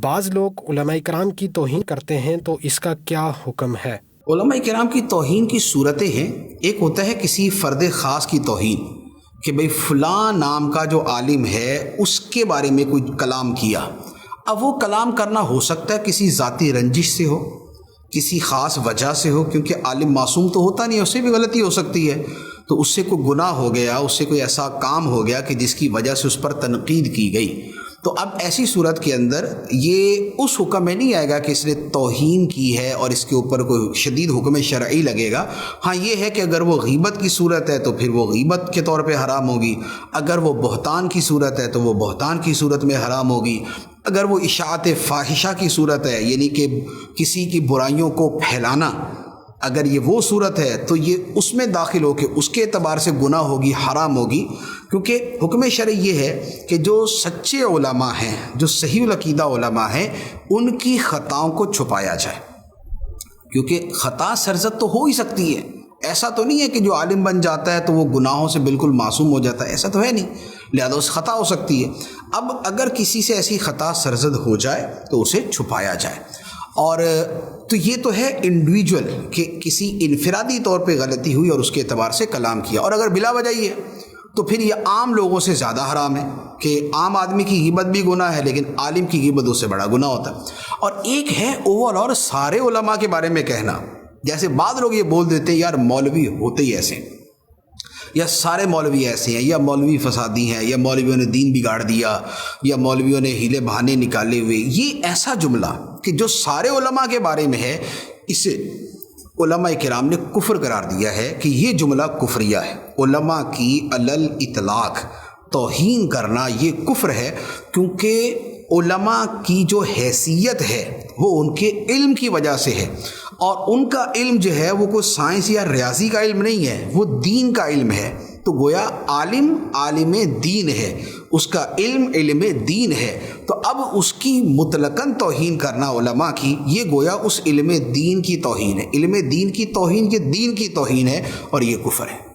بعض لوگ علماء کرام کی توہین کرتے ہیں تو اس کا کیا حکم ہے؟ علماء کرام کی توہین کی صورتیں ہیں. ایک ہوتا ہے کسی فرد خاص کی توہین کہ بھئی فلاں نام کا جو عالم ہے اس کے بارے میں کوئی کلام کیا. اب وہ کلام کرنا ہو سکتا ہے کسی ذاتی رنجش سے ہو، کسی خاص وجہ سے ہو، کیونکہ عالم معصوم تو ہوتا نہیں، اس سے بھی غلطی ہو سکتی ہے. تو اس سے کوئی گناہ ہو گیا، اس سے کوئی ایسا کام ہو گیا کہ جس کی وجہ سے اس پر تنقید کی گئی. تو اب ایسی صورت کے اندر یہ اس حکم میں نہیں آئے گا کہ اس نے توہین کی ہے اور اس کے اوپر کوئی شدید حکم شرعی لگے گا. ہاں یہ ہے کہ اگر وہ غیبت کی صورت ہے تو پھر وہ غیبت کے طور پہ حرام ہوگی، اگر وہ بہتان کی صورت ہے تو وہ بہتان کی صورت میں حرام ہوگی، اگر وہ اشاعت فاحشہ کی صورت ہے یعنی کہ کسی کی برائیوں کو پھیلانا، اگر یہ وہ صورت ہے تو یہ اس میں داخل ہو کے اس کے اعتبار سے گناہ ہوگی، حرام ہوگی. کیونکہ حکم شرعی یہ ہے کہ جو سچے علماء ہیں، جو صحیح العقیدہ علماء ہیں، ان کی خطاؤں کو چھپایا جائے. کیونکہ خطا سرزد تو ہو ہی سکتی ہے، ایسا تو نہیں ہے کہ جو عالم بن جاتا ہے تو وہ گناہوں سے بالکل معصوم ہو جاتا ہے، ایسا تو ہے نہیں، لہذا اس خطا ہو سکتی ہے. اب اگر کسی سے ایسی خطا سرزد ہو جائے تو اسے چھپایا جائے. اور تو یہ تو ہے انڈیویجول کہ کسی انفرادی طور پہ غلطی ہوئی اور اس کے اعتبار سے کلام کیا. اور اگر بلا وجہ ہی ہے تو پھر یہ عام لوگوں سے زیادہ حرام ہے کہ عام آدمی کی غیبت بھی گناہ ہے لیکن عالم کی غیبت اس سے بڑا گناہ ہوتا ہے. اور ایک ہے اوور اور سارے علماء کے بارے میں کہنا، جیسے بعض لوگ یہ بول دیتے ہیں یار مولوی ہوتے ہی ایسے ہیں، یا سارے مولوی ایسے ہیں، یا مولوی فسادی ہیں، یا مولویوں نے دین بگاڑ دیا، یا مولویوں نے ہیلے بہانے نکالے ہوئے. یہ ایسا جملہ کہ جو سارے علماء کے بارے میں ہے، اسے علماء کرام نے کفر قرار دیا ہے کہ یہ جملہ کفریہ ہے. علماء کی علل اطلاق توہین کرنا یہ کفر ہے، کیونکہ علماء کی جو حیثیت ہے وہ ان کے علم کی وجہ سے ہے، اور ان کا علم جو ہے وہ کوئی سائنس یا ریاضی کا علم نہیں ہے، وہ دین کا علم ہے. تو گویا عالم عالم دین ہے، اس کا علم علم دین ہے. تو اب اس کی مطلقاً توہین کرنا علماء کی، یہ گویا اس علم دین کی توہین ہے. علم دین کی توہین یہ دین کی توہین ہے اور یہ کفر ہے.